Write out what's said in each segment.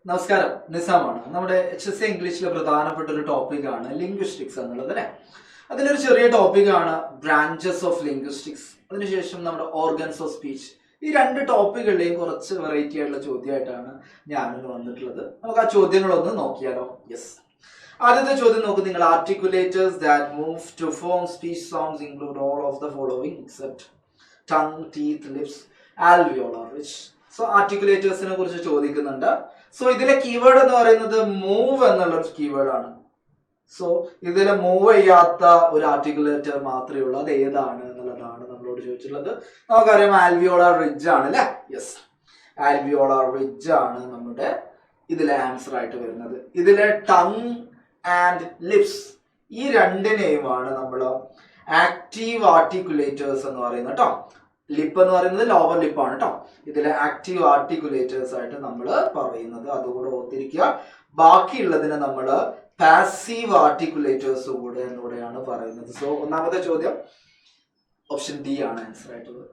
നമസ്കാരം, നിസാമാണ്. നമ്മുടെ HSC ഇംഗ്ലീഷിലെ പ്രധാനപ്പെട്ട ഒരു ടോപ്പിക്കാണ് ലിംഗ്വിസ്റ്റിക്സ് എന്നുള്ളത് അല്ലേ. അതിലൊരു ചെറിയ ടോപ്പിക്കാണ് ബ്രാഞ്ചസ് ഓഫ് ലിംഗ്വിസ്റ്റിക്സ്. അതിനുശേഷം നമ്മുടെ ഓർഗൻസ് ഓഫ് സ്പീച്ച്. ഈ രണ്ട് ടോപ്പിക്കുകളുടെയും കുറച്ച് വെറൈറ്റി ആയിട്ടുള്ള ചോദ്യമായിട്ടാണ് ഞാനിന്ന് വന്നിട്ടുള്ളത്. നമുക്ക് ആ ചോദ്യങ്ങളൊന്ന് നോക്കിയാലോ? യെസ്. ആദ്യത്തെ ചോദ്യം നോക്കൂ നിങ്ങൾ. Articulators that move to form speech sounds include all of the following except tongue, teeth, lips, alveolar ridge. So ആർട്ടിക്കുലേറ്റേഴ്സിനെ കുറിച്ച് ചോദിക്കുന്നുണ്ട്. സോ ഇതിലെ കീവേഡ് എന്ന് പറയുന്നത് മൂവ് എന്നുള്ള കീവേഡ് ആണ്. സോ ഇതിൽ മൂവ് ചെയ്യാത്ത ഒരു ആർട്ടിക്കുലേറ്റർ മാത്രമേ ഉള്ളൂ. അത് ഏതാണ് എന്നുള്ളതാണ് നമ്മളോട് ചോദിച്ചിട്ടുള്ളത്. നമുക്കറിയാം ആൽവിയോളാർ റിഡ്ജ് ആണ് അല്ലെ. യെസ്, ആൽവിയോളാർ റിഡ്ജ് ആണ് നമ്മുടെ ഇതിലെ ആൻസർ ആയിട്ട് വരുന്നത്. ഇതിലെ ടങ് ആൻഡ് ലിപ്സ് ഈ രണ്ടിനെയുമാണ് നമ്മൾ ആക്റ്റീവ് ആർട്ടിക്കുലേറ്റേഴ്സ് എന്ന് പറയുന്നത് കേട്ടോ. ലിപ്പ് എന്ന് പറയുന്നത് ലോവർ ലിപ്പാണ് കേട്ടോ. ഇതിലെ ആക്റ്റീവ് ആർട്ടിക്കുലേറ്റേഴ്സ് ആയിട്ട് നമ്മൾ പറയുന്നത്. അതുകൂടെ ഓർത്തിരിക്കുക. ബാക്കിയുള്ളതിനെ നമ്മൾ പാസീവ് ആർട്ടിക്കുലേറ്റേഴ്സ് കൂടെ എന്നൂടെയാണ് പറയുന്നത്. സോ ഒന്നാമത്തെ ചോദ്യം ഓപ്ഷൻ ഡി ആണ് ആൻസർ ആയിട്ടുള്ളത്.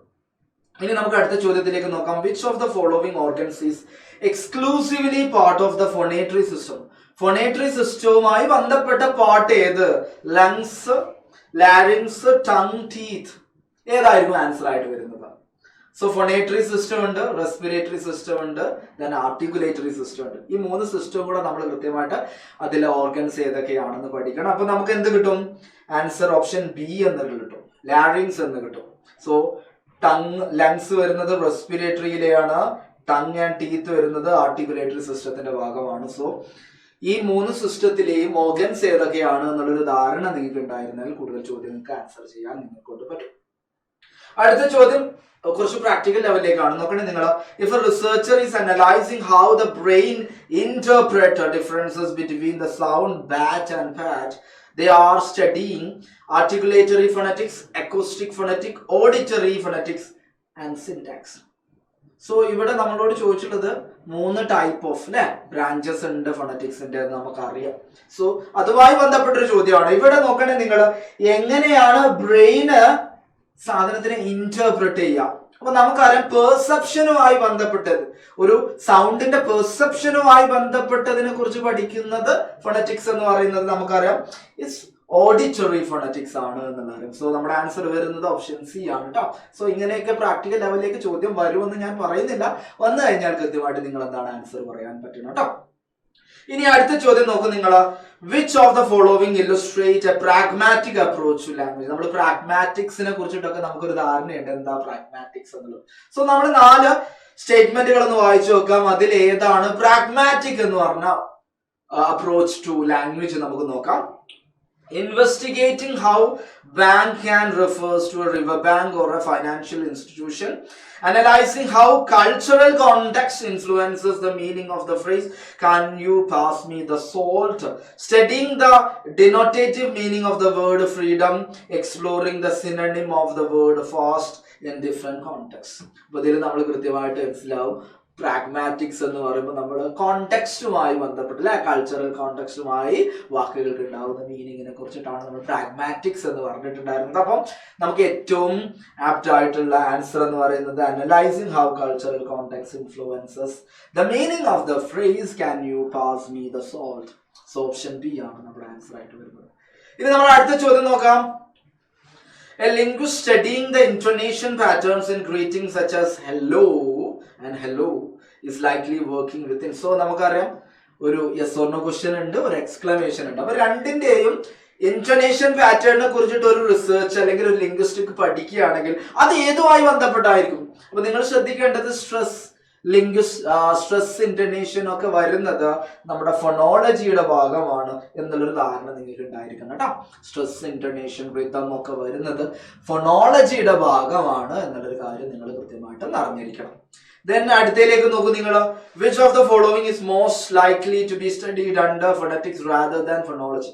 ഇനി നമുക്ക് അടുത്ത ചോദ്യത്തിലേക്ക് നോക്കാം. Which of the following organs is exclusively part of the phonatory system? Phonatory സിസ്റ്റവുമായി ബന്ധപ്പെട്ട പാർട്ട് ഏത്? Lungs, larynx, tongue, teeth. ഏതായിരിക്കും ആൻസർ ആയിട്ട് വരുന്നത്? സോ ഫോണേറ്ററി സിസ്റ്റം ഉണ്ട്, റെസ്പിറേറ്ററി സിസ്റ്റം ഉണ്ട്, ദെൻ ആർട്ടിക്കുലേറ്ററി സിസ്റ്റം ഉണ്ട്. ഈ മൂന്ന് സിസ്റ്റവും കൂടെ നമ്മൾ കൃത്യമായിട്ട് അതിലെ ഓർഗൻസ് ഏതൊക്കെയാണെന്ന് പഠിക്കണം. അപ്പൊ നമുക്ക് എന്ത് കിട്ടും? ആൻസർ ഓപ്ഷൻ ബി എന്ന് കിട്ടും, ലാരിങ്സ് എന്ന് കിട്ടും. സോ ടങ്, ലങ്സ് വരുന്നത് റെസ്പിറേറ്ററിയിലെയാണ്. ടങ് ആൻഡ് ടീത്ത് വരുന്നത് ആർട്ടിക്കുലേറ്ററി സിസ്റ്റത്തിന്റെ ഭാഗമാണ്. സോ ഈ മൂന്ന് സിസ്റ്റത്തിലെയും ഓർഗൻസ് ഏതൊക്കെയാണ് എന്നുള്ളൊരു ധാരണ നിങ്ങൾക്ക് ഉണ്ടായിരുന്നാൽ കൂടുതൽ ചോദ്യങ്ങൾക്ക് ആൻസർ ചെയ്യാൻ നിങ്ങൾക്ക് കൊണ്ട് പറ്റും. അടുത്ത ചോദ്യം കുറച്ച് പ്രാക്ടിക്കൽ ലെവലിലേക്കാണ്. നോക്കണേ നിങ്ങൾ. If A researcher is analysing how the brain interpret differences between the sound bat and PAT, they are studying articulatory phonetics, acoustic phonetic, auditory phonetics and syntax. So ഇവിടെ നമ്മളോട് ചോദിച്ചിട്ടുള്ളത് 3 ടൈപ്പ് ഓഫ് ബ്രാഞ്ചസ് ഉണ്ട് ഫോണറ്റിക്സിന്റെ എന്ന് നമുക്കറിയാം. So അതുമായി ബന്ധപ്പെട്ടൊരു ചോദ്യമാണ്. ഇവിടെ നോക്കണേ നിങ്ങൾ, എങ്ങനെയാണ് ബ്രെയിന് സാധനത്തിനെ ഇന്റർപ്രറ്റ് ചെയ്യുക? അപ്പൊ നമുക്കറിയാം പെർസെപ്ഷനുമായി ബന്ധപ്പെട്ടത്, ഒരു സൗണ്ടിന്റെ പെർസെപ്ഷനുമായി ബന്ധപ്പെട്ടതിനെ കുറിച്ച് പഠിക്കുന്നത് ഫോണറ്റിക്സ് എന്ന് പറയുന്നത് നമുക്കറിയാം ഇറ്റ്സ് ഓഡിറ്ററി ഫോണറ്റിക്സ് ആണ് എന്നുള്ളത്. സോ നമ്മുടെ ആൻസർ വരുന്നത് ഓപ്ഷൻ സി ആണ് കേട്ടോ. സോ ഇങ്ങനെയൊക്കെ പ്രാക്ടിക്കൽ ലെവലിലേക്ക് ചോദ്യം വരുമെന്ന് ഞാൻ പറയുന്നില്ല. വന്നു കഴിഞ്ഞാൽ കൃത്യമായിട്ട് നിങ്ങൾ എന്താണ് ആൻസർ പറയാൻ പറ്റണം കേട്ടോ. ഇനി അടുത്ത ചോദ്യം നോക്കൂ നിങ്ങൾ. Which of the following illustrate a pragmatic approach to language? നമ്മൾ പ്രാഗ്മാറ്റിക്സിനെ കുറിച്ചിട്ടൊക്കെ നമുക്കൊരു ധാരണയുണ്ട് എന്താ പ്രാഗ്മാറ്റിക്സ് എന്നുള്ളത്. സോ നമ്മൾ 4 സ്റ്റേറ്റ്മെന്റുകൾ ഒന്ന് വായിച്ചു നോക്കാം. അതിൽ ഏതാണ് പ്രാഗ്മാറ്റിക് എന്ന് പറഞ്ഞ അപ്രോച്ച് ടു ലാംഗ്വേജ് നമുക്ക് നോക്കാം. Investigating how bank can refers to a river bank or a financial institution. Analyzing how cultural context influences the meaning of the phrase can you pass me the salt. Studying the denotative meaning of the word freedom. Exploring the synonym of the word fast in different contexts. അപ്പോൾ ഇതിൽ നമ്മൾ കൃത്യമായിട്ട് മനസ്സിലാവും pragmatics എന്ന് പറയുമ്പോൾ നമ്മൾ കോണ്ടെക്സ്റ്റുമായി ബന്ധപ്പെട്ട് cultural കോണ്ടെക്സ്റ്റുമായി വാക്കുകൾക്ക് ഉണ്ടാകുന്ന മീനിങ്ങിനെ കുറിച്ചിട്ടാണ് നമ്മൾ പ്രാഗ്മാറ്റിക്സ് എന്ന് പറഞ്ഞിട്ടുണ്ടായിരുന്നത്. അപ്പം നമുക്ക് ഏറ്റവും ആപ്റ്റ് ആയിട്ടുള്ള ആൻസർ എന്ന് പറയുന്നത് analysing how cultural context influences the meaning of the phrase can you pass me the salt. So option B ആണ് നമ്മുടെ ആൻസർ ആയിട്ട് വരുന്നത്. ഇനി നമ്മൾ അടുത്ത ചോദ്യം നോക്കാം. A linguist studying the intonation patterns in greetings such as hello and hello is likely working within. So നമുക്കറിയാം ഒരു യെസ് ഓർ നോ ക്വസ്റ്റ്യൻ ഉണ്ട്, ഒരു എക്സ്ക്ലമേഷൻ ഉണ്ട്. അപ്പൊ രണ്ടിന്റെയും ഇന്റോനേഷൻ പാറ്റേണിനെ കുറിച്ചിട്ട് ഒരു റിസർച്ച് അല്ലെങ്കിൽ ഒരു ലിംഗ്വിസ്റ്റിക് പഠിക്കുകയാണെങ്കിൽ അത് ഏതുമായി ബന്ധപ്പെട്ടായിരിക്കും? അപ്പൊ നിങ്ങൾ ശ്രദ്ധിക്കേണ്ടത് സ്ട്രെസ് ഇന്റോനേഷൻ ഒക്കെ വരുന്നത് നമ്മുടെ ഫൊണോളജിയുടെ ഭാഗമാണ് എന്നുള്ളൊരു ധാരണ നിങ്ങൾക്ക് ഉണ്ടായിരിക്കണം കേട്ടോ. സ്ട്രെസ് ഇന്റോനേഷൻ റിതം ഒക്കെ വരുന്നത് ഫൊണോളജിയുടെ ഭാഗമാണ് എന്നുള്ളൊരു കാര്യം നിങ്ങൾ കൃത്യമായിട്ട് അറിഞ്ഞിരിക്കണം. ദെൻ അടുത്തയിലേക്ക് നോക്കൂ നിങ്ങൾ. Which of the following is most likely to be studied under phonetics rather than phonology?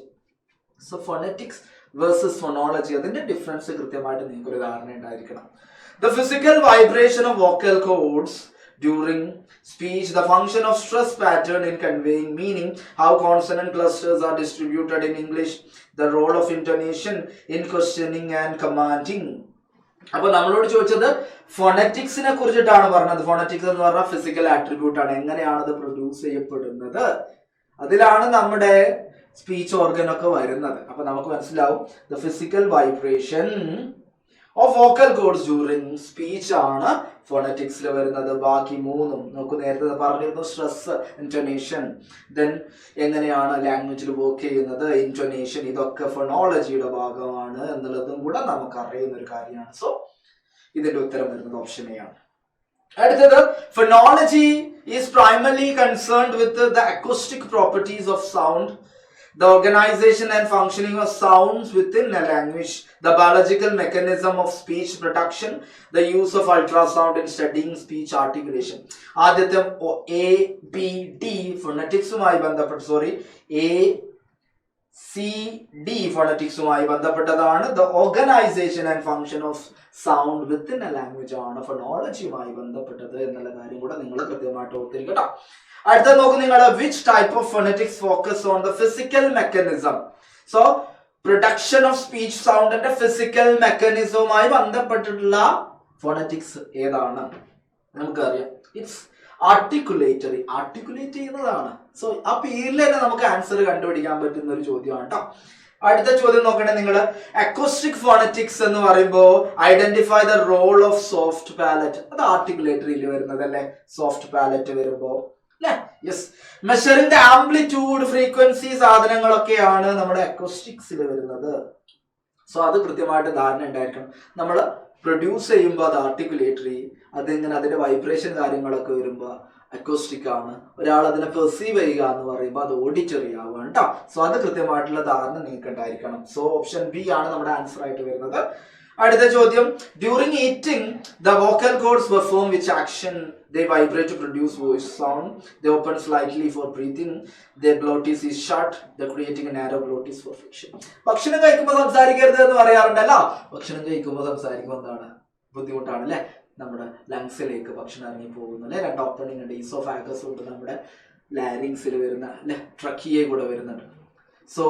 So phonetics versus phonology, അതിന്റെ ഡിഫറൻസ് കൃത്യമായിട്ട് നിങ്ങൾക്ക് ഒരു ധാരണ ഉണ്ടായിരിക്കണം. The physical vibration of vocal cords during speech, the function of stress pattern in conveying meaning, how consonant clusters are distributed in English, the role of intonation in questioning and commanding. അപ്പൊ നമ്മളോട് ചോദിച്ചത് ഫോണറ്റിക്സിനെ കുറിച്ചിട്ടാണ് പറഞ്ഞത്. Phonetics എന്ന് പറഞ്ഞാൽ physical attribute ആണ്, എങ്ങനെയാണ് അത് പ്രൊഡ്യൂസ് ചെയ്യപ്പെടുന്നത്, അതിലാണ് നമ്മുടെ സ്പീച്ച് ഓർഗൻ ഒക്കെ വരുന്നത്. അപ്പൊ നമുക്ക് മനസ്സിലാവും the physical vibration of vocal codes during speech ആണ് ഫോണറ്റിക്സിൽ വരുന്നത്. ബാക്കി മൂന്നും നമുക്ക് നേരത്തെ പറഞ്ഞിരുന്നു, സ്ട്രെസ്, ഇന്റോനേഷൻ, ദെൻ എങ്ങനെയാണ് ലാംഗ്വേജിൽ വർക്ക് ചെയ്യുന്നത്, ഇന്റോനേഷൻ, ഇതൊക്കെ ഫോണോളജിയുടെ ഭാഗമാണ് എന്നുള്ളതും കൂടെ നമുക്ക് അറിയുന്ന ഒരു കാര്യമാണ്. സോ ഇതിന്റെ ഉത്തരം വരുന്നത് ഓപ്ഷൻ എ ആണ്. അടുത്തത്, phonology is primarily concerned with the acoustic properties of sound, the organization and functioning of sounds within a language, the biological mechanism of speech production, the use of ultrasound in studying speech articulation. ആദ്യത്തെ A B D ഫോണറ്റിക്സുമായി ബന്ധപ്പെട്ട് A C D ഫോണറ്റിക്സുമായി ബന്ധപ്പെട്ടതാണ്. The organisation and function of sound within A language ആണ് ഫോണോളജിയുമായി ബന്ധപ്പെട്ടത് എന്നുള്ള കാര്യം കൂടെ നിങ്ങൾ കൃത്യമായിട്ട് ഓർത്തിരിക്കട്ടോ. അടുത്ത നോക്ക് നിങ്ങൾ, which type of phonetics focus on the physical mechanism. So production of speech സൗണ്ടിന്റെ ഫിസിക്കൽ മെക്കാനിസവുമായി ബന്ധപ്പെട്ടിട്ടുള്ള ഫോണറ്റിക്സ് ഏതാണ്? നമുക്കറിയാം, ഇറ്റ്സ് ആർട്ടിക്കുലേറ്ററി, ആർട്ടിക്കുലേറ്റ് ചെയ്യുന്നതാണ്. സോ ആ പേരിൽ തന്നെ നമുക്ക് ആൻസർ കണ്ടുപിടിക്കാൻ പറ്റുന്ന ഒരു ചോദ്യമാണ് കേട്ടോ. അടുത്ത ചോദ്യം നോക്കണേ നിങ്ങൾ, അക്കോസ്റ്റിക് ഫോണറ്റിക്സ് എന്ന് പറയുമ്പോൾ identify the role of soft palate. അത് ആർട്ടിക്കുലേറ്ററിയിൽ വരുന്നത് അല്ലേ, സോഫ്റ്റ് പാലറ്റ് വരുമ്പോ yes. Measuring the amplitude, frequency, സാധനങ്ങളൊക്കെയാണ് നമ്മുടെ അക്കോസ്റ്റിക്സിൽ വരുന്നത്. സോ അത് കൃത്യമായിട്ട് ധാരണ ഉണ്ടായിരിക്കണം. നമ്മൾ പ്രൊഡ്യൂസ് ചെയ്യുമ്പോൾ അത് ആർട്ടിക്കുലേറ്ററി, അതിങ്ങനെ അതിന്റെ വൈബ്രേഷൻ കാര്യങ്ങളൊക്കെ വരുമ്പോൾ അക്കോസ്റ്റിക് ആണ്. ഒരാൾ അതിനെ പെർസീവ് ചെയ്യുക എന്ന് പറയുമ്പോൾ അത് ഓഡിറ്ററി ആവുകയാണ് കേട്ടോ. സോ അത് കൃത്യമായിട്ടുള്ള ധാരണ നിങ്ങൾക്ക് ഉണ്ടായിരിക്കണം. സോ ഓപ്ഷൻ ബി ആണ് നമ്മുടെ ആൻസർ ആയിട്ട് വരുന്നത്. അടുത്ത ചോദ്യം, during eating the vocal cords perform which action? They vibrate to produce voice sound. They open slightly for breathing. Their glottis is shut. They're creating a narrow glottis for friction. ഭക്ഷണം കഴിക്കുമ്പോൾ സംസാരിക്കരുത് എന്ന് പറയാറുണ്ടല്ലോ. ഭക്ഷണം കഴിക്കുമ്പോൾ സംസാരിക്കുമ്പോൾ എന്താണ് ബുദ്ധിമുട്ടാണ് അല്ലെ, നമ്മുടെ ലങ്സിലേക്ക് ഭക്ഷണം ഇറങ്ങി പോകുന്നു അല്ലെ. രണ്ട് ഓപ്പണിംഗ് ഉണ്ട്, ഈസോഫാഗസ് ഉണ്ട്, നമ്മുടെ ലാരിങ്സിൽ വരുന്ന അല്ലെ, ട്രക്കിയെ കൂടെ വരുന്നുണ്ട്. സോ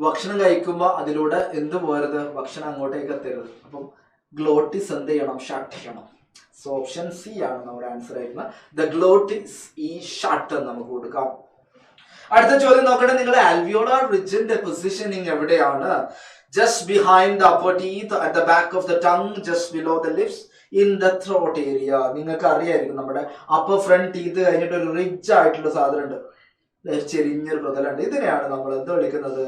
ഭക്ഷണം കഴിക്കുമ്പോൾ അതിലൂടെ എന്ത് പോരുത്, ഭക്ഷണം അങ്ങോട്ടേക്ക് എത്തരുത്. അപ്പം ഗ്ലോട്ടിസ് എന്ത് ചെയ്യണം, ഷട്ട് ചെയ്യണം. സോ ഓപ്ഷൻ സി ആണ് നമ്മുടെ ആൻസർ ആയിരുന്നത്. ദ ഗ്ലോട്ടിസ് ഈ ഷട്ട് എന്ന് നമുക്ക് കൊടുക്കാം. അടുത്ത ചോദ്യം നോക്കണേ നിങ്ങൾ, ആൽവിയോളാർ റിഡ്ജിന്റെ പൊസിഷനിങ് എവിടെയാണ്? Just behind the upper teeth, at the back of the tongue, just below the lips, in the throat area. നിങ്ങൾക്ക് അറിയായിരിക്കും, നമ്മുടെ അപ്പർ ഫ്രണ്ട് ടീത്ത് കഴിഞ്ഞിട്ട് ഒരു റിഡ്ജ് ആയിട്ടുള്ള സാധനം ഉണ്ട്, ചെരിഞ്ഞൊരു പ്രതലുണ്ട്. ഇതിനെയാണ് നമ്മൾ എന്ത് വിളിക്കുന്നത്?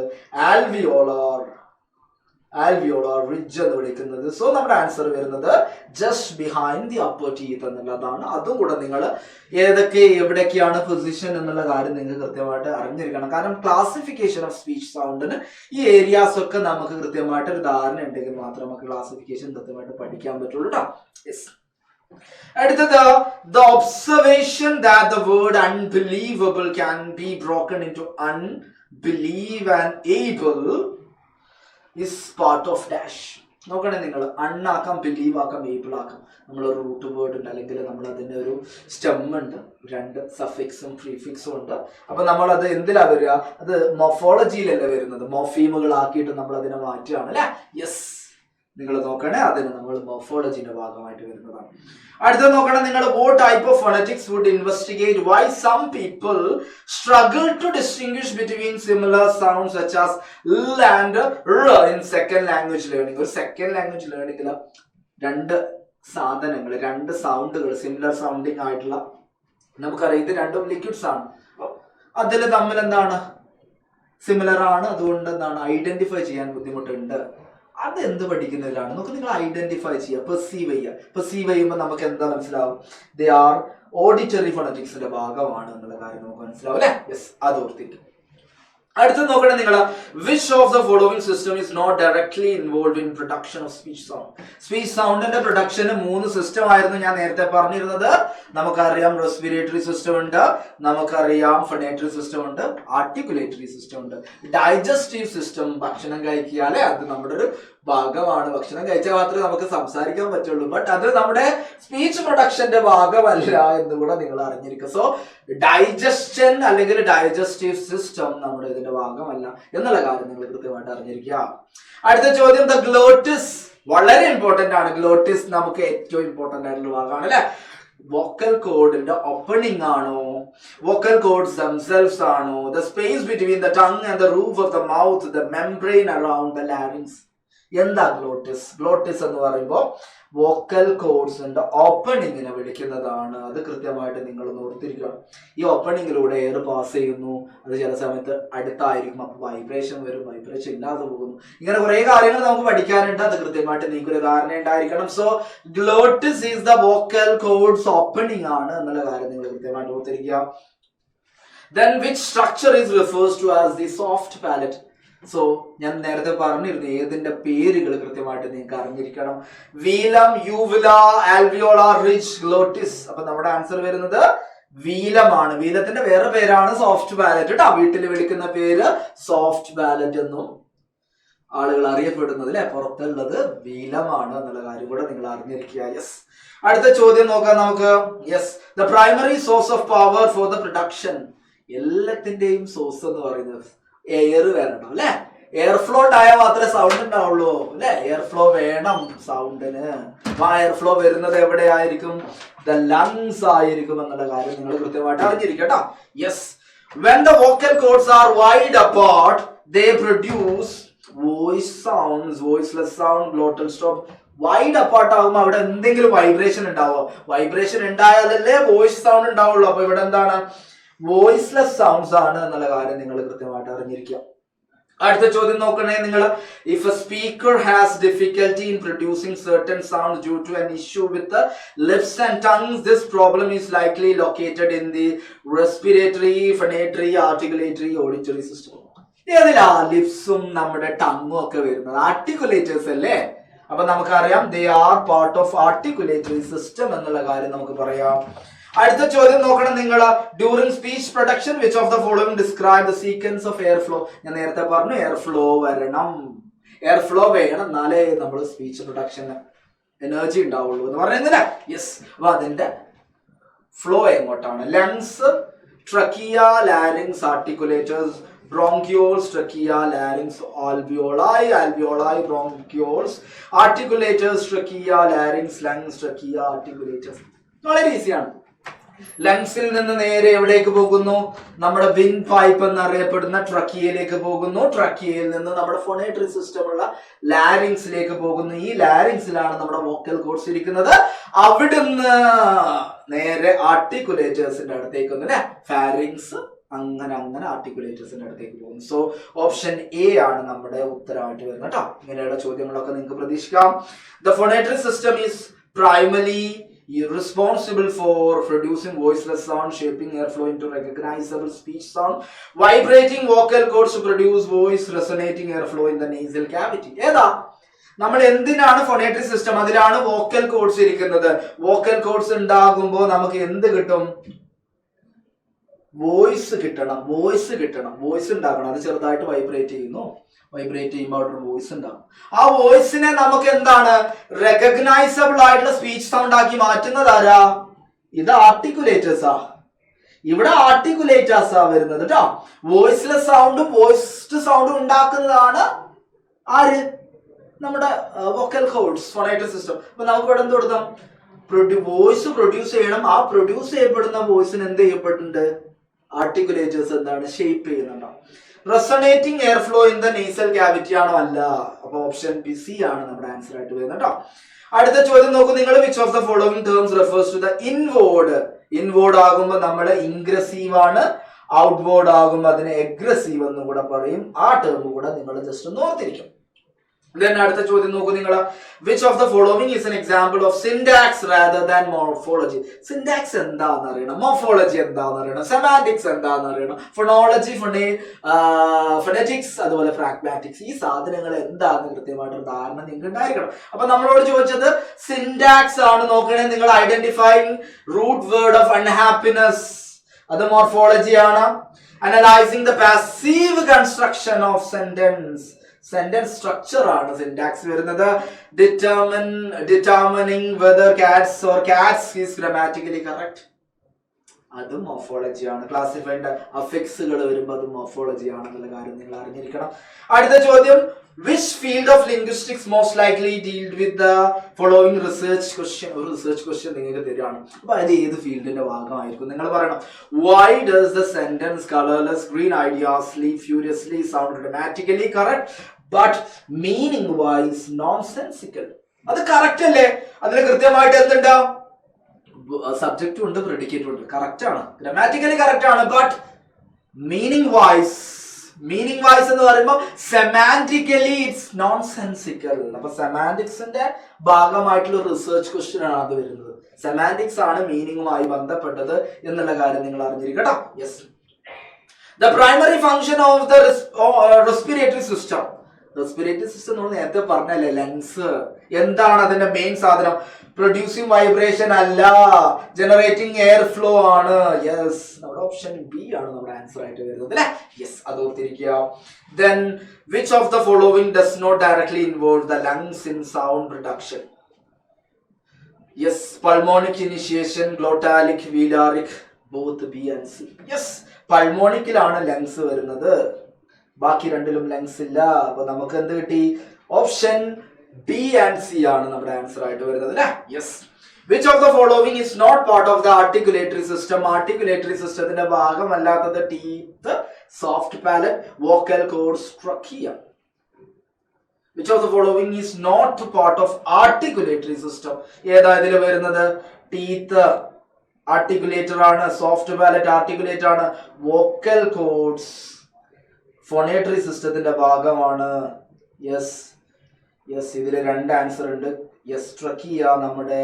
ആൽവിയോളാർ റിഡ്ജ് എന്ന് വിളിക്കുന്നത്. സോ നമ്മുടെ ആൻസർ വരുന്നത് just behind the upper teeth എന്നുള്ളതാണ്. അതും കൂടെ നിങ്ങൾ എവിടേക്കാണ് പൊസിഷൻ എന്നുള്ള കാര്യം നിങ്ങൾ കൃത്യമായിട്ട് അറിഞ്ഞിരിക്കണം. കാരണം ക്ലാസിഫിക്കേഷൻ ഓഫ് സ്പീച്ച് സൗണ്ടിന് ഈ ഏരിയാസ് ഒക്കെ നമുക്ക് കൃത്യമായിട്ട് ഒരു ധാരണ ഉണ്ടെങ്കിൽ മാത്രമേ നമുക്ക് ക്ലാസിഫിക്കേഷൻ കൃത്യമായിട്ട് പഠിക്കാൻ പറ്റുള്ളൂ കേട്ടോ. യെസ്. അടുത്തത്, the observation that the word unbelievable can be broken into unbelieve and able is part of dash. നോക്കണേ നിങ്ങൾ, അണ്ണാക്കാം, ബിലീവ് ആക്കാം, ഏബിൾ ആക്കാം. നമ്മളൊരു റൂട്ട് വേർഡ് ഉണ്ട്, അല്ലെങ്കിൽ നമ്മൾ അതിൻ്റെ ഒരു സ്റ്റെം ഉണ്ട്, രണ്ട് സഫിക്സും പ്രീഫിക്സും ഉണ്ട്. അപ്പൊ നമ്മൾ അത് എന്തിലാ വരിക? അത് മോഫോളജിയിലല്ല വരുന്നത്, മോഫീമുകളാക്കിയിട്ട് നമ്മൾ അതിനെ മാറ്റുകയാണ് അല്ലെ. യെസ്, നിങ്ങൾ നോക്കണേ, അതിന് നമ്മൾ മോഫോളജിന്റെ ഭാഗമായിട്ട് വരുന്നതാണ്. അടുത്ത നോക്കണം നിങ്ങൾ, what type of phonetics would investigate why some people struggle to distinguish between similar sounds such as l and r in second language learning. ഒരു സെക്കൻഡ് ലാംഗ്വേജ് ലേണിംഗിൽ രണ്ട് സാധനങ്ങൾ, രണ്ട് സൗണ്ടുകൾ സിമിലർ സൗണ്ടിങ് ആയിട്ടുള്ള, നമുക്കറിയാം ഇത് രണ്ടും ലിക്വിഡ്സ് ആണ്, അതിൽ തമ്മിൽ എന്താണ് സിമിലർ ആണ്, അതുകൊണ്ട് എന്താണ് ഐഡന്റിഫൈ ചെയ്യാൻ ബുദ്ധിമുട്ടുണ്ട്. അത് എന്ത് പഠിക്കുന്നതിലാണ്? നമുക്ക് നിങ്ങൾ ഐഡന്റിഫൈ ചെയ്യുക, പെർസീവ് ചെയ്യുക. പെർസീവ് ചെയ്യുമ്പോൾ നമുക്ക് എന്താ മനസ്സിലാവും? ദേ ആർ ഓഡിറ്ററി ഫോണറ്റിക്സിന്റെ ഭാഗമാണ് എന്നുള്ള കാര്യം നമുക്ക് മനസ്സിലാവും അല്ലെ. യെസ്, അത് ഓർത്തിട്ട്. അടുത്ത നോക്കണേ നിങ്ങൾ, which of the following system is not directly involve in production of speech sound? Speech സൗണ്ടിന്റെ പ്രൊഡക്ഷന് 3 സിസ്റ്റം ആയിരുന്നു ഞാൻ നേരത്തെ പറഞ്ഞിരുന്നത്. നമുക്കറിയാം റെസ്പിറേറ്ററി സിസ്റ്റം ഉണ്ട്, നമുക്കറിയാം ഫൊണേറ്ററി സിസ്റ്റം ഉണ്ട്, ആർട്ടിക്കുലേറ്ററി സിസ്റ്റം ഉണ്ട്. ഡൈജസ്റ്റീവ് സിസ്റ്റം ഭക്ഷണം കഴിക്കാതെ അത് നമ്മുടെ ഒരു ഭാഗമാണ്. ഭക്ഷണം കഴിച്ചാൽ മാത്രമേ നമുക്ക് സംസാരിക്കാൻ പറ്റുള്ളൂ, ബട്ട് അത് നമ്മുടെ സ്പീച്ച് പ്രൊഡക്ഷന്റെ ഭാഗമല്ല എന്ന് കൂടെ നിങ്ങൾ അറിഞ്ഞിരിക്കുക. സോ ഡൈജസ്റ്റൻ അല്ലെങ്കിൽ ഡൈജസ്റ്റീവ് സിസ്റ്റം നമ്മുടെ ഇതിന്റെ അതിന്റെ ഭാഗമല്ല എന്നുള്ള കാര്യം നിങ്ങൾ കൃത്യമായിട്ട് അറിഞ്ഞിരിക്കുക. അടുത്ത ചോദ്യം, ദ ഗ്ലോട്ടിസ് വളരെ ഇമ്പോർട്ടന്റ് ആണ്. ഗ്ലോട്ടിസ് നമുക്ക് ഏറ്റവും ഇമ്പോർട്ടന്റ് ആയിട്ടുള്ള ഭാഗമാണ് അല്ലെ. വോക്കൽ കോഡിന്റെ ഓപ്പണിംഗ് ആണോ, വോക്കൽ കോഡ്സ് themselves ആണോ, the space between the tongue and the roof of the mouth, the membrane around the larynx. എന്താ ഗ്ലോട്ടിസ്? ഗ്ലോട്ടിസ് എന്ന് പറയുമ്പോൾ വോക്കൽ കോഡ്സിന്റെ ഓപ്പണിങ്ങിനെ വിളിക്കുന്നതാണ്. അത് കൃത്യമായിട്ട് നിങ്ങൾ ഓർത്തിരിക്കണം. ഈ ഓപ്പണിങ്ങിലൂടെ എയർ പാസ് ചെയ്യുന്നു, അത് ചില സമയത്ത് അടുത്തായിരിക്കും, അപ്പൊ വൈബ്രേഷൻ വരും, വൈബ്രേഷൻ ഇല്ലാതെ പോകുന്നു. ഇങ്ങനെ കുറെ കാര്യങ്ങൾ നമുക്ക് പഠിക്കാനുണ്ട്. അത് കൃത്യമായിട്ട് നിങ്ങൾക്ക് ഒരു ധാരണ ഉണ്ടായിരിക്കണം. So glottis is the vocal cords opening ആണ് എന്നുള്ള കാര്യം നിങ്ങൾ കൃത്യമായിട്ട് ഓർത്തിരിക്കുക. Then which structure is refers to as the soft palate? So ഞാൻ നേരത്തെ പറഞ്ഞിരുന്നു ഏതിന്റെ പേരുകൾ കൃത്യമായിട്ട് നിങ്ങൾക്ക് അറിഞ്ഞിരിക്കണം. വീലം, യൂവില, ആൽവിയോള, റിച്ച്, ഗ്ലോട്ടിസ്. അപ്പൊ നമ്മുടെ ആൻസർ വരുന്നത് വീലമാണ്. വീലത്തിന്റെ വേറെ പേരാണ് സോഫ്റ്റ് പാലറ്റ് കേട്ടോ. വീട്ടിൽ വിളിക്കുന്ന പേര് സോഫ്റ്റ് പാലറ്റ് എന്നും ആളുകൾ അറിയപ്പെടുന്നത് അല്ലെ. പുറത്തുള്ളത് വീലമാണ് എന്നുള്ള കാര്യം കൂടെ നിങ്ങൾ അറിഞ്ഞിരിക്കുക. യെസ്. അടുത്ത ചോദ്യം നോക്കാം നമുക്ക്. Yes, the primary source of power for the production. എല്ലാത്തിന്റെയും സോഴ്സ് എന്ന് പറയുന്നത് എയർ വരണം അല്ലെ. എയർ ഫ്ലോ ഉണ്ടായാൽ മാത്രമേ സൗണ്ട് ഉണ്ടാവുള്ളൂ അല്ലെ. എയർ ഫ്ലോ വേണം സൗണ്ടിന്. ആ എയർ ഫ്ലോ വരുന്നത് എവിടെയായിരിക്കും? ദ ലങ്സ് ആയിരിക്കും എന്നുള്ള കാര്യം നിങ്ങൾ കൃത്യമായിട്ട് അറിഞ്ഞിരിക്കും കേട്ടോ. Yes, when the vocal cords are wide apart they produce voice sounds, voiceless sound, glottal stop. Wide apart ആകുമ്പോൾ അവിടെ എന്തെങ്കിലും വൈബ്രേഷൻ ഉണ്ടാവോ? വൈബ്രേഷൻ ഉണ്ടായാലല്ലേ വോയിസ് സൗണ്ട് ഉണ്ടാവുള്ളൂ. അപ്പൊ ഇവിടെ എന്താണ്? വോയിസ്ലെസ് സൗണ്ട്സ് ആണ് എന്നുള്ള കാര്യം നിങ്ങൾ കൃത്യമായിട്ട് അറിഞ്ഞിരിക്കുക. അടുത്ത ചോദ്യം നോക്കണേ നിങ്ങൾ. If a speaker has difficulty in producing certain sounds due to an issue with the lips and tongues, this problem is likely located in the respiratory, phonatory, articulatory, auditory system. ഏതിലാ ലിപ്സും നമ്മുടെ ടങ്ങും ഒക്കെ വരുന്നത്? ആർട്ടിക്കുലേറ്റേഴ്സ് അല്ലേ. അപ്പൊ നമുക്കറിയാം they are part of articulatory system എന്നുള്ള കാര്യം നമുക്ക് പറയാം. അടുത്ത ചോദ്യം നോക്കണം നിങ്ങൾ. During speech production which of the following describe the sequence of air flow. ഞാൻ നേരത്തെ പറഞ്ഞു എയർ ഫ്ലോ വരണം, എയർ ഫ്ലോ വേണം, എന്നാലേ നമ്മൾ സ്പീച്ച് പ്രൊഡക്ഷന് എനർജി ഉണ്ടാവുള്ളൂ എന്ന് പറയുന്നില്ല. യെസ്, അപ്പൊ അതിന്റെ ഫ്ലോ എങ്ങോട്ടാണ്? Lungs, trachea, larynx, articulators, bronchioles, trachea, larynx, alveoli, alveoli, bronchioles, articulators, trachea, larynx, lungs, trachea, articulators. വളരെ ഈസിയാണ്. ലങ്സിൽ നിന്ന് നേരെ എവിടേക്ക് പോകുന്നു? നമ്മുടെ വിൻ പൈപ്പ് എന്നറിയപ്പെടുന്ന ട്രക്കിയയിലേക്ക് പോകുന്നു. ട്രക്കിയയിൽ നിന്ന് നമ്മുടെ ഫോണേറ്ററി സിസ്റ്റം ഉള്ള ലാരിങ്സിലേക്ക് പോകുന്നു. ഈ ലാരിങ്സിലാണ് നമ്മുടെ വോക്കൽ കോഡ്സ് ഇരിക്കുന്നത്. അവിടുന്ന് നേരെ ആർട്ടിക്കുലേറ്റേഴ്സിന്റെ അടുത്തേക്ക് അല്ലെ, ഫാരിങ്സ്, അങ്ങനെ അങ്ങനെ ആർട്ടിക്കുലേറ്റേഴ്സിന്റെ അടുത്തേക്ക് പോകുന്നു. സോ ഓപ്ഷൻ എ ആണ് നമ്മുടെ ഉത്തരമായിട്ട് വരുന്നത് കേട്ടോ. ഇങ്ങനെയുള്ള ചോദ്യങ്ങളൊക്കെ നിങ്ങൾക്ക് പ്രതീക്ഷിക്കാം. The phonatory system is primarily responsible for producing voiceless sound, shaping airflow into recognizable speech sound, vibrating vocal cords to produce voice, resonating airflow in the nasal cavity. ഏതാ നമ്മൾ എന്തിനാണ് ഫോണേറ്ററി സിസ്റ്റം? അതിലാണ് വോക്കൽ കോഡ്സ് ഇരിക്കുന്നത്. Vocal cords ഉണ്ടാകുമ്പോൾ നമുക്ക് എന്ത് കിട്ടും? Voice കിട്ടണം. വോയിസ് ഉണ്ടാക്കണം. അത് ചെറുതായിട്ട് വൈബ്രേറ്റ് ചെയ്യുന്നു. വൈബ്രേറ്റ് ചെയ്യുമ്പോൾ അവിടെ വോയിസ് ഉണ്ടാകും. ആ വോയിസിനെ നമുക്ക് എന്താണ്? റെക്കഗ്നൈസബിൾ ആയിട്ടുള്ള സ്പീച്ച് സൗണ്ട് ആക്കി മാറ്റുന്നത് ആരാ? ഇത് ആർട്ടിക്കുലേറ്റേഴ്സാ. ഇവിടെ ആർട്ടിക്കുലേറ്റേഴ്സാ വരുന്നത് കേട്ടോ. വോയിസ്ലെസ് സൗണ്ടും വോയിസ്ഡ് സൗണ്ടും ഉണ്ടാക്കുന്നതാണ് ആര്? നമ്മുടെ വോക്കൽ കോഡ്സ്, ഫോണേറ്ററി സിസ്റ്റം. അപ്പൊ നമുക്ക് ഇവിടെ എന്ത് കൊടുക്കാം? വോയിസ് പ്രൊഡ്യൂസ് ചെയ്യണം. ആ പ്രൊഡ്യൂസ് ചെയ്യപ്പെടുന്ന വോയിസിന് എന്ത് ചെയ്യപ്പെട്ടിട്ടുണ്ട്? ആർട്ടിക്കുലേറ്റേഴ്സ് എന്താണ്? ഷേപ്പ് ചെയ്യുന്നുണ്ടോ? Resonating air flow in the nasal cavity ആണോ? അല്ല. അപ്പൊ ഓപ്ഷൻ ബി, സി ആണ് നമ്മുടെ ആൻസർ ആയിട്ട് വരുന്നത് കേട്ടോ. അടുത്ത ചോദ്യം നോക്കൂ നിങ്ങൾ. Which of the following terms refers to the inward? Inward ആകുമ്പോൾ നമ്മൾ ഇൻഗ്രസീവ് ആണ്, ഔട്ട്വേർഡ് ആകുമ്പോൾ അതിനെ എഗ്രസീവ് എന്നും കൂടെ പറയും. ആ ടേം കൂടെ നിങ്ങൾ ജസ്റ്റ് ഒന്ന് ഓർത്തിരിക്കും. അടുത്ത ചോദ്യം നോക്കൂ നിങ്ങൾ. Which of the following is an example of syntax rather than morphology? Syntax എന്താന്ന് അറിയണം, മോർഫോളജി എന്താന്ന് അറിയണം, സെമാന്റിക്സ് എന്താന്ന് അറിയണം, ഫൊണോളജി, ഫൊണറ്റിക്സ്, അതുപോലെ പ്രാഗ്മാറ്റിക്സ്. ഈ സാധനങ്ങൾ എന്താന്ന് കൃത്യമായിട്ടൊരു ധാരണ നിങ്ങൾക്ക് ഉണ്ടായിരിക്കണം. അപ്പൊ നമ്മളോട് ചോദിച്ചത് സിൻടാക്സ് ആണ്. നോക്കണേ നിങ്ങൾ. Identifying root word of unhappiness, അത് മോർഫോളജി ആണ്. Analysing the passive construction of sentence, sentence structure ആണ് സിന്റാക്സ് വരുന്നത്. Determining whether cats or cats is grammatically correct. അതും മോർഫോളജിയാണ്. ക്ലാസിഫൈഡ് അഫിക്സുകൾ വരുമ്പോൾ അത് മോർഫോളജി ആണെന്നുള്ള കാര്യം നിങ്ങൾ അറിഞ്ഞിരിക്കണം. അടുത്ത ചോദ്യം, which field of linguistics most likely dealt with the following research question. ഒരു റിസർച്ച് ക്വസ്റ്റ്യൻ നിങ്ങൾക്ക് തരികയാണ്. അപ്പൊ അത് ഏത് ഫീൽഡിന്റെ ഭാഗമായിരിക്കും നിങ്ങൾ പറയണം. Why does the sentence colourless green ideas ലീവ് furiously sound grammatically correct but meaning wise nonsensical. അത് കറക്റ്റ് അല്ലേ? അതിൽ കൃത്യമായിട്ട് എന്തുണ്ടാവും? സബ്ജക്റ്റും ഉണ്ട്, പ്രെഡിക്കേറ്റും ഉണ്ട്. കറക്റ്റ് ആണ്, ഗ്രമാറ്റിക്കലി കറക്റ്റ് ആണ്. ബട്ട് മീനിങ് വൈസ് എന്ന് പറയുമ്പോൾ സെമാന്റിക്കലി ഇറ്റ്സ് നോൺസെൻസിക്കൽ. അപ്പൊ സെമാന്റിക്സിന്റെ ഭാഗമായിട്ടുള്ള റിസർച്ച് ക്വസ്റ്റ്യൻ ആണ് അത് വരുന്നത്. സെമാന്റിക്സ് ആണ് മീനിങ്ങുമായി ബന്ധപ്പെട്ടത് എന്നുള്ള കാര്യം നിങ്ങൾ അറിഞ്ഞിരിക്കട്ടോ. Yes, the primary function of the respiratory system. Respiratory system നമ്മൾ നേരത്തെ പറഞ്ഞല്ലേ, ലങ്സ്. എന്താണ് അതിന്റെ മെയിൻ സാധനം? പ്രൊഡ്യൂസിങ് വൈബ്രേഷൻ അല്ല, ജനറേറ്റിംഗ് എയർ ഫ്ലോ ആണ്. യെസ്, നമ്മുടെ ഓപ്ഷൻ ബി ആണ് നമ്മുടെ ആൻസർ ആയിട്ട് വരുന്നത് അല്ലെ. യെസ്, അത് ഓർത്തിരിക്കുക. Then which of the following does not directly involve the lungs in sound production? Yes, pulmonic initiation, glottalic, velaric, both B and C. Yes, പൾമോണിക്കിലാണ് ലങ്സ് വരുന്നത്, ബാക്കി രണ്ടിലും ലങ്സ് ഇല്ല. അപ്പൊ നമുക്ക് എന്ത് കിട്ടി? ഓപ്ഷൻ ബി ആൻഡ് സി ആണ് നമ്മുടെ ആൻസർ ആയിട്ട് വരുന്നത് അല്ലേ. Yes, which of the following is not part of the articulatory system. Articulatory സിസ്റ്റത്തിന്റെ ഭാഗമല്ലാത്തത് teeth, soft palate, vocal cords, trachea. Which of the following is not part of articulatory system. ഏതാ ഇതിൽ വരുന്നത്? ടീത്ത് ആർട്ടിക്കുലേറ്റർ ആണ്, soft palette ആർട്ടിക്കുലേറ്റർ ആണ്, vocal chords ഫോണേറ്ററി സിസ്റ്റത്തിന്റെ ഭാഗമാണ്. Yes yes, ഇതിൽ രണ്ട് ആൻസർ ഉണ്ട്. യെസ്, ട്രക്കിയ നമ്മുടെ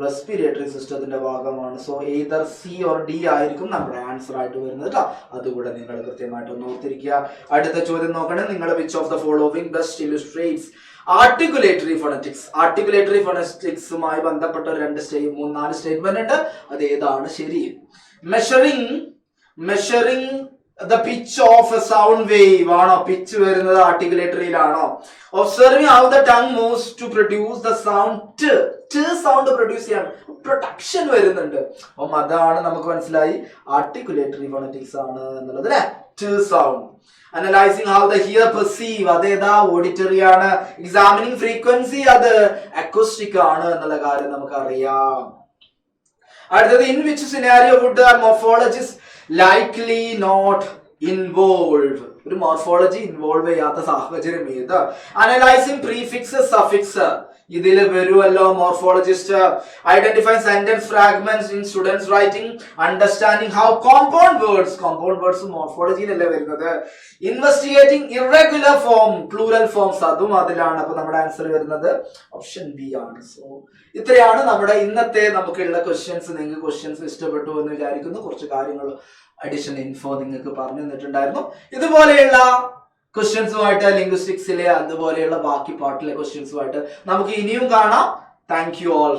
റെസ്പിറേറ്ററി സിസ്റ്റത്തിന്റെ ഭാഗമാണ്. So either C or D ആയിരിക്കും നമ്മുടെ ആൻസർ ആയിട്ട് വരുന്നത് കേട്ടോ. അതുകൂടെ നിങ്ങൾ കൃത്യമായിട്ട് ഒന്ന് ഓർത്തിരിക്കുക. അടുത്ത ചോദ്യം നോക്കണേ നിങ്ങൾ. Which of the following best illustrates articulatory phonetics. Articulatory ഫോണറ്റിക്സുമായി ബന്ധപ്പെട്ട നാല് സ്റ്റേറ്റ്മെന്റ് ഉണ്ട്. അത് ഏതാണ് ശരി? Measuring the pitch of a sound wave ആണോ? പിച്ച് വരുന്നത് ആർട്ടിക്കുലേറ്ററിയിലാണോ? Observing how the tongue moves to produce the sound sound produce ചെയ്യാൻ പ്രൊഡക്ഷൻ വരുന്നുണ്ട്. അപ്പം അതാണ് നമുക്ക് മനസ്സിലായി ആർട്ടിക്കുലേറ്ററി ഫോണറ്റിക്സ് ആണ് എന്നുള്ളത് അല്ലെ. Sound. Analysing how the hear perceive, അതേതാ? ഓഡിറ്ററി ആണ്. എക്സാമിനിങ് ഫ്രീക്വൻസി, അത് അക്കോസ്റ്റിക് ആണ് എന്നുള്ള കാര്യം നമുക്ക് അറിയാം. അടുത്തത്, in which scenario would the morphologist likely not involve. ഒരു മോർഫോളജി ഇൻവോൾവ് ചെയ്യാത്ത സാഹചര്യം ഏത്? അനലൈസിംഗ് പ്രീഫിക്സ്, സഫിക്സ് ഇതിൽ വരുമല്ലോ morphologist. Identify sentence fragments in students writing, understanding how compound words മോർഫോളജിയിലല്ലേ വരുന്നത്. Investigating irregular form, plural forms, അതും അതിലാണ്. അപ്പൊ നമ്മുടെ ആൻസർ വരുന്നത് ഓപ്ഷൻ ബി ആണ്. സോ ഇത്രയാണ് നമ്മുടെ ഇന്നത്തെ നമുക്കുള്ള ക്വസ്റ്റ്യൻസ്. നിങ്ങൾക്ക് ക്വസ്റ്റ്യൻസ് ഇഷ്ടപ്പെട്ടു എന്ന് വിചാരിക്കുന്നു. കുറച്ച് കാര്യങ്ങൾ അഡീഷണൽ ഇൻഫോ നിങ്ങൾക്ക് പറഞ്ഞു തന്നിട്ടുണ്ടായിരുന്നു. ഇതുപോലെയുള്ള ക്വസ്റ്റ്യൻസുമായിട്ട് ലിംഗ്വിസ്റ്റിക്സിലെ അതുപോലെയുള്ള ബാക്കി പാർട്ടിലെ ക്വസ്റ്റ്യൻസുമായിട്ട് നമുക്ക് ഇനിയും കാണാം. Thank you all.